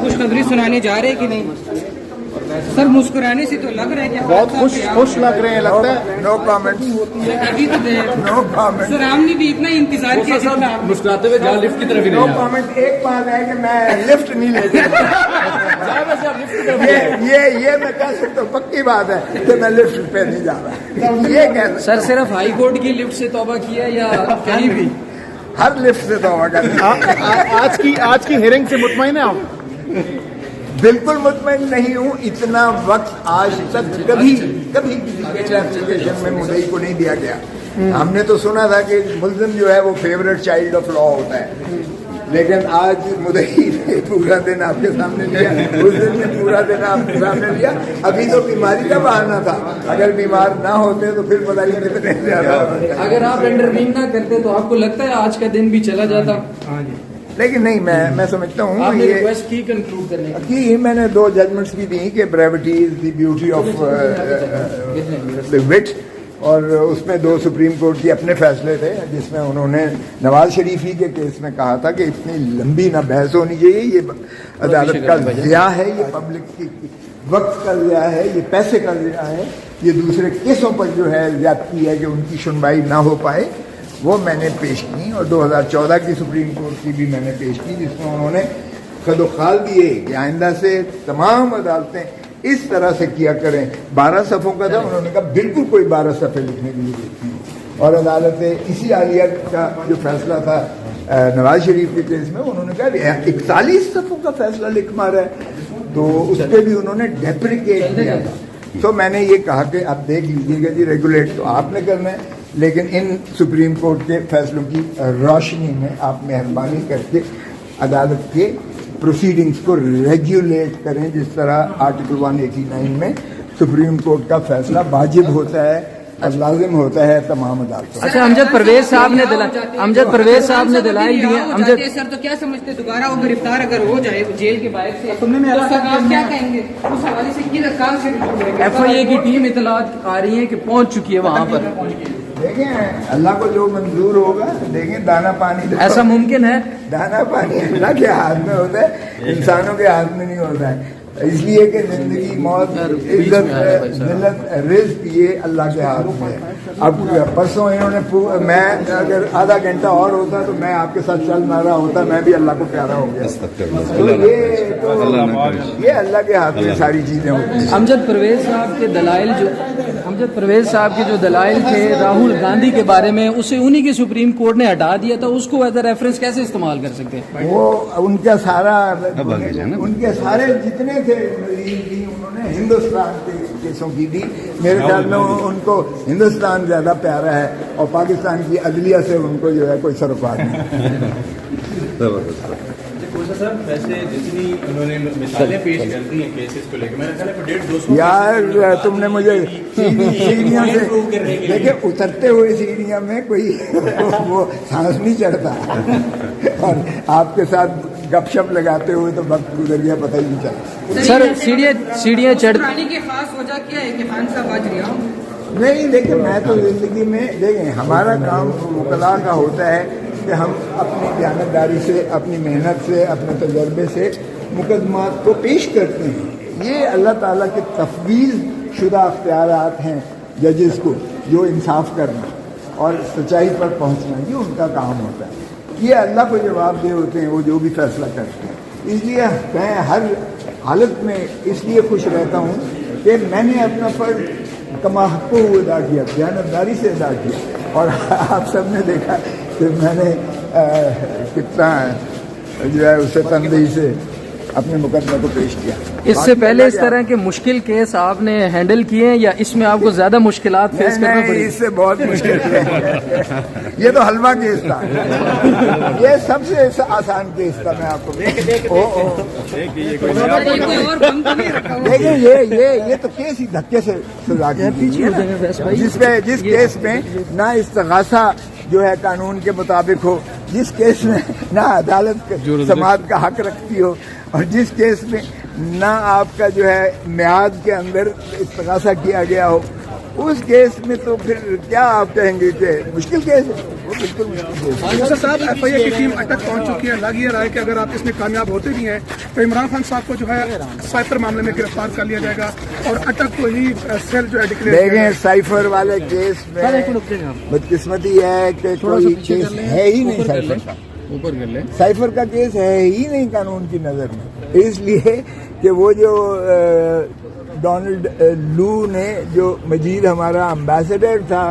خوشخبری سنانے جا رہے ہیں کہ نہیں سر؟ مسکرانے سے تو لگ رہا ہے کہ بہت خوش لگ رہے ہیں، لگتا ہے. نو کامنٹ. ابھی تو نو کامنٹ. سر ہم نے بھی اتنا انتظار کیا جتنا مسکراتے ہوئے جہاں لفٹ کی طرف ہی نو نہیں کامنٹ. ایک بات ہے کہ میں لفٹ نہیں لے یہ میں کہہ سکتا ہوں، پکی بات ہے کہ میں لفٹ پہ نہیں جا رہا. یہ کہہ سر صرف ہائی کورٹ کی لفٹ سے توبہ کیا یا کہیں بھی؟ ہر لفٹ سے توبہ کرنا. آج کی ہیئرنگ سے مطمئن ہیں آپ؟ بالکل مطمئن نہیں ہوں. اتنا وقت آج تک کبھی کسی ایپلیکیشن میں مدعی کو نہیں دیا گیا. ہم نے تو سنا تھا کہ ملزم جو ہے وہ فیوریٹ چائلڈ آف لا ہوتا ہے، لیکن آج مدعی نے پورا دن آپ کے سامنے لیا، اس دن نے پورا دن آپ کے سامنے لیا. ابھی تو بیماری کا بہانہ تھا، اگر بیمار نہ ہوتے تو پھر پتہ نہیں کتنے زیادہ ہوتا. اگر آپ انٹروین نہ کرتے تو آپ کو لگتا ہے آج کا دن بھی چلا جاتا؟ لیکن نہیں، میں سمجھتا ہوں آپ نے یہ ریکویسٹ کی کنکلوڈ کرنے کی. میں نے 2 ججمنٹس بھی دی کہ brevity is the beauty of what, اور اس میں 2 سپریم کورٹ کے اپنے فیصلے تھے جس میں انہوں نے نواز شریف ہی کے کیس میں کہا تھا کہ اتنی لمبی نہ بحث ہونی چاہیے، یہ عدالت کا ضیاع ہے، یہ پبلک کی وقت کا ضیاع ہے، یہ پیسے کا ضیاع ہے، یہ دوسرے کیسوں پر جو ہے زیادتی ہے کہ ان کی سنوائی نہ ہو پائے. وہ میں نے پیش کی، اور 2014 کی سپریم کورٹ کی بھی میں نے پیش کی، جس میں انہوں نے خد و خال دیے کہ آئندہ سے تمام عدالتیں اس طرح سے کیا کریں. 12 صفحوں کا تھا، انہوں نے کہا بالکل کوئی 12 صفحے لکھنے کی ضرورت نہیں. اور عدالت اسی عالیہ کا جو فیصلہ تھا نواز شریف کے کیس میں، انہوں نے کہا 41 صفحوں کا فیصلہ لکھ مارا ہے، تو اس پہ بھی انہوں نے ڈیپریکیٹ کیا تھا. تو میں نے یہ کہا کہ اب دیکھ لیجیے گا جی، ریگولیٹ تو آپ نے کرنا ہے، لیکن ان سپریم کورٹ کے فیصلوں کی روشنی میں آپ مہربانی کر کے عدالت کے پروسیڈنگز کو ریگولیٹ کریں، جس طرح آرٹیکل 189 میں سپریم کورٹ کا فیصلہ واجب ہوتا ہے اور لازم ہوتا ہے تمام عدالتوں. اچھا، امجد پرویز صاحب نے دلائل دیے. امجد سر تو کیا سمجھتے دوبارہ وہ گرفتار اگر ہو جائے جیل کے باہر سے تو آپ کیا کہیں گے؟ اس حوالے سے کہاں سے ایف آئی اے کی ٹیم اطلاعات آ رہی ہیں کہ پہنچ چکی ہے وہاں پر؟ دیکھیں اللہ کو جو منظور ہوگا. دیکھیں دانا پانی ایسا ممکن ہے؟ دانا پانی اللہ کے ہاتھ میں ہوتا ہے، انسانوں کے ہاتھ میں نہیں ہوتا ہے. اس لیے کہ زندگی، موت، عزت، ذلت، رزق یہ اللہ کے ہاتھ میں ہے. اب پرسوں انہوں نے میں اگر آدھا گھنٹہ اور ہوتا تو میں آپ کے ساتھ چل نہ رہا ہوتا، میں بھی اللہ کو پیارا ہو گیا. تو یہ اللہ کے ہاتھ میں ساری چیزیں ہوتی ہیں. امجد پرویز صاحب کے جو دلائل تھے راہل گاندھی کے بارے میں، اسے انہی کی سپریم کورٹ نے ہٹا دیا تھا، اس کو ایز اے ریفرنس کیسے استعمال کر سکتے ہیں؟ وہ ان کے سارے جتنے تھے انہوں نے ہندوستان کے کیسوں کی دی. میرے خیال میں ان کو ہندوستان زیادہ پیارا ہے، اور پاکستان کی عدلیہ سے ان کو جو ہے کوئی سروکار نہیں. صاحب ویسے جتنی انہوں نے مثالیں پیش کر دی ہیں کیسز کو لے کے، میں نے کہا 150 یار تم نے مجھے سیڑھیاں سے دیکھیں، اترتے ہوئے سیڑھیاں میں کوئی وہ سانس نہیں چڑھتا، اور آپ کے ساتھ گپ شپ لگاتے ہوئے تو وقت گزر گیا پتہ ہی نہیں چلا. سر سیڑھیاں چڑھنے کی خاص وجہ کیا ہے کہ خان صاحب آج رہا ہوں؟ نہیں دیکھیں، میں تو زندگی میں دیکھیں ہمارا کام وکلاء کا ہوتا ہے کہ ہم اپنی دیانتداری سے، اپنی محنت سے، اپنے تجربے سے مقدمات کو پیش کرتے ہیں. یہ اللہ تعالیٰ کے تفویض شدہ اختیارات ہیں ججز کو، جو انصاف کرنا اور سچائی پر پہنچنا یہ ان کا کام ہوتا ہے. یہ اللہ کو جواب دہ ہوتے ہیں وہ جو بھی فیصلہ کرتے ہیں. اس لیے میں ہر حالت میں اس لیے خوش رہتا ہوں کہ میں نے اپنا فرض کما حق ادا کیا، دیانتداری سے ادا کیا، اور آپ سب نے دیکھا کہ میں نے کتنا جو ہے اسے تندہی سے اپنے مقدمے کو پیش کیا. اس سے پہلے اس طرح کے مشکل کیس آپ نے ہینڈل کیے ہیں یا اس میں آپ کو زیادہ مشکلات فیس کرنا پڑی؟ اس سے بہت مشکل ہے. یہ تو حلوہ کیس تھا، یہ سب سے آسان کیس تھا. میں آپ کو دیکھیں یہ تو کیس ہی دھکے سے سزا کی، جس کیس میں نہ استغاثہ جو ہے قانون کے مطابق ہو، جس کیس میں نہ عدالت سماعت کا حق رکھتی ہو، اور جس کیس میں نہ آپ کا جو ہے میعاد کے اندر استغاثہ کیا گیا ہو، اس کیس میں تو پھر کیا آپ کہیں گے کہ مشکل کیس ہے؟ وہ بالکل مشکل کیس ہے. موسیٰ صاحب ایف آئی اے کی ٹیم اٹک پہنچ چکی ہے. لگ یہ رہا ہے کہ اگر آپ اس میں کامیاب ہوتے بھی ہیں تو عمران خان صاحب کو جو ہے سائفر معاملے میں گرفتار کر لیا جائے گا اور اٹک کو ہی سیل جو ہے ڈکلیئر. دیکھیں سائفر والے کیس میں بدقسمتی ہے کہ کوئی کیس ہے ہی نہیں سائفر کا. اوپر کر لیں. سائفر کا کیس ہے ہی نہیں قانون کی نظر میں، اس لیے کہ وہ جو ڈونلڈ لو نے جو مجید ہمارا امبیسڈر تھا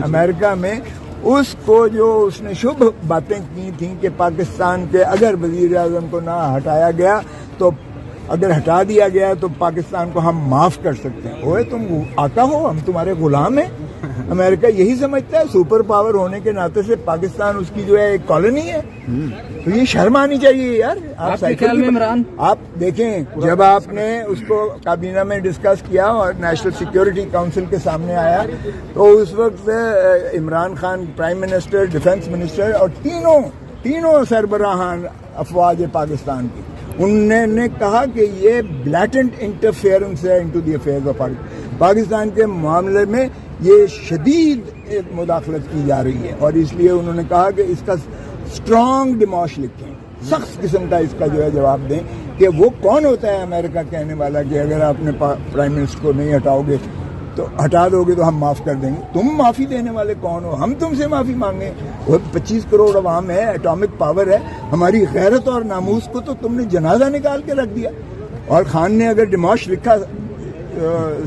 امریکہ میں، اس کو جو اس نے شبھ باتیں کی تھیں کہ پاکستان کے اگر وزیر اعظم کو نہ ہٹایا گیا تو اگر ہٹا دیا گیا تو پاکستان کو ہم معاف کر سکتے ہیں. اوے تم آقا ہو، ہم تمہارے غلام ہیں. امریکہ یہی سمجھتا ہے سپر پاور ہونے کے ناطے سے پاکستان اس کی جو ہے ایک کالونی ہے. تو یہ شرم آنی چاہیے یار. آپ کے خیال میں عمران آپ دیکھیں جب آپ نے اس کو کابینہ میں ڈسکس کیا اور نیشنل سیکیورٹی کونسل کے سامنے آیا تو اس وقت Imran Khan prime minister, defence minister اور تینوں سربراہان افواج پاکستان کی، انہوں نے کہا کہ یہ بلیٹنٹ انٹرفیئرنس ہے into the affairs of Pakistan کے معاملے میں. یہ شدید مداخلت کی جا رہی ہے اور اس لیے انہوں نے کہا کہ اس کا اسٹرانگ ڈیموش لکھیں، سخت قسم کا اس کا جو ہے جواب دیں کہ وہ کون ہوتا ہے امریکہ کہنے والا کہ اگر آپ نے پرائم منسٹر کو نہیں ہٹاؤ گے تو ہٹا دو گے تو ہم معاف کر دیں گے. تم معافی دینے والے کون ہو؟ ہم تم سے معافی مانگیں. وہ 25 کروڑ عوام ہے، ایٹامک پاور ہے. ہماری غیرت اور ناموس کو تو تم نے جنازہ نکال کے رکھ دیا. اور خان نے اگر ڈیموش لکھا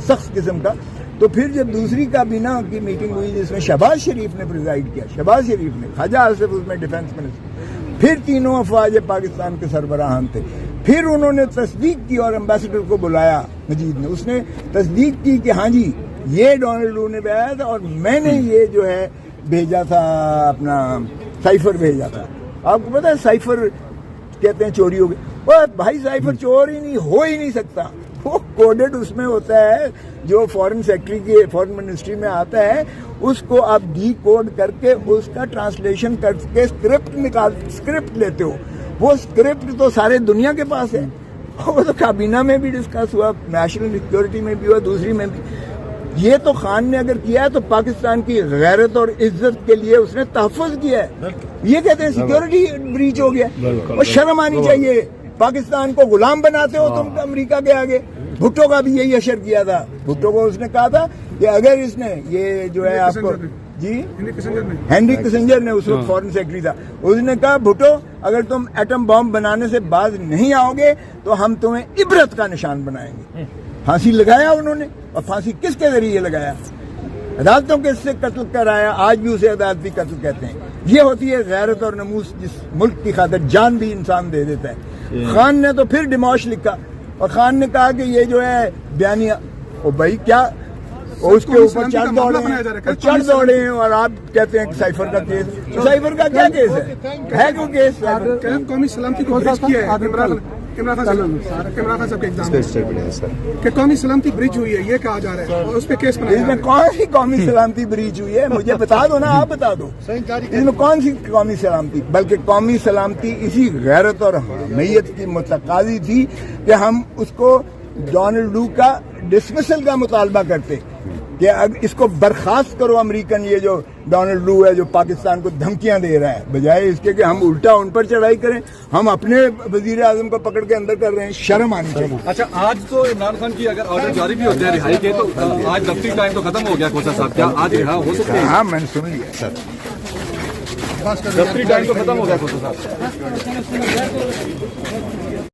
سخت قسم کا، تو پھر جب دوسری کابینہ کی میٹنگ ہوئی جس میں شہباز شریف نے پریزائڈ کیا، شہباز شریف نے، خواجہ آصف اس میں ڈیفنس منسٹر، پھر تینوں افواج پاکستان کے سربراہان تھے، پھر انہوں نے تصدیق کی اور امبیسڈر کو بلایا مجید نے، اس نے تصدیق کی کہ ہاں جی یہ ڈونلڈ لو نے بھیجا تھا اور میں نے یہ جو ہے بھیجا تھا، اپنا سائفر بھیجا تھا. آپ کو پتا ہے سائفر کہتے ہیں چوری ہو گئی. وہ بھائی سائفر چور ہی نہیں ہو ہی نہیں سکتا. وہ کوڈڈ اس میں ہوتا ہے جو فارن سیکٹری کی فارن منسٹری میں آتا ہے، اس کو آپ ڈی کوڈ کر کے اس کا ٹرانسلیشن کر کے اسکرپٹ لیتے ہو. وہ اسکرپٹ تو سارے دنیا کے پاس ہے. وہ تو کابینہ میں بھی ڈسکس ہوا، نیشنل سیکیورٹی میں بھی ہوا، دوسری میں بھی. یہ تو خان نے اگر کیا ہے تو پاکستان کی غیرت اور عزت کے لیے اس نے تحفظ کیا ہے. یہ کہتے ہیں سیکیورٹی بریچ ہو گیا. اور شرم آنی چاہیے. پاکستان کو غلام بناتے ہو تم امریکہ کے آگے. بھٹو کا بھی یہی اشر کیا تھا. بھٹو کو اس نے کہا تھا کہ اگر اس نے یہ جو ہے آپ کو جی ہینری کسنجر نے اس وقت فارن سیکرٹری تھا، اس نے کہا بھٹو اگر تم ایٹم بم بنانے سے باز نہیں آؤ گے تو ہم تمہیں عبرت کا نشان بنائیں گے. پھانسی لگایا انہوں نے. اور پھانسی کس کے ذریعے لگایا؟ عدالتوں کے سے قتل کرایا. آج بھی اسے عدالتی قتل کہتے ہیں. یہ ہوتی ہے غیرت اور ناموس جس ملک کی خاطر جان بھی انسان دے دیتا ہے. خان نے تو پھر ڈیموش لکھا اور خان نے کہا کہ یہ جو ہے بیانیہ، او بھائی کیا اس کے اوپر چڑھ دوڑے ہیں اور آپ کہتے ہیں کہ سائفر کا کیس. سائفر کا کیا کیس ہے کوئی کیس؟ قومی سلامتی کو بریچ کیا ہے عمران خان صاحب کے ایگزام کہ قومی سلامتی بریچ ہوئی ہے، یہ کہا جا رہا ہے اور اس پہ کیس بنایا. اس میں کون سی قومی سلامتی بریچ ہوئی ہے؟ مجھے بتا دو نا، آپ بتا دو. اس میں کون سی قومی سلامتی؟ بلکہ قومی سلامتی اسی غیرت اور حمیت کی متقاضی تھی کہ ہم اس کو ڈونلڈ لو کا ڈسمسل کا مطالبہ کرتے کہ اب اس کو برخاست کرو امریکن، یہ جو ڈونلڈ لو ہے جو پاکستان کو دھمکیاں دے رہا ہے، بجائے اس کے کہ ہم الٹا ان پر چڑھائی کریں. ہم اپنے وزیر اعظم کو پکڑ کے اندر کر رہے ہیں. شرم آنی چاہیے. اچھا آج تو عمران خان کی اگر آرڈر جاری بھی ہوتے ہیں رہائی کے تو آج دفتری ٹائم تو ختم ہو گیا. کوسا صاحب کیا آج رہا ہو سکتے ہیں؟ ہاں میں نے سن لیا سر. دفتری ٹائم تو ختم ہو گیا کوسا صاحب.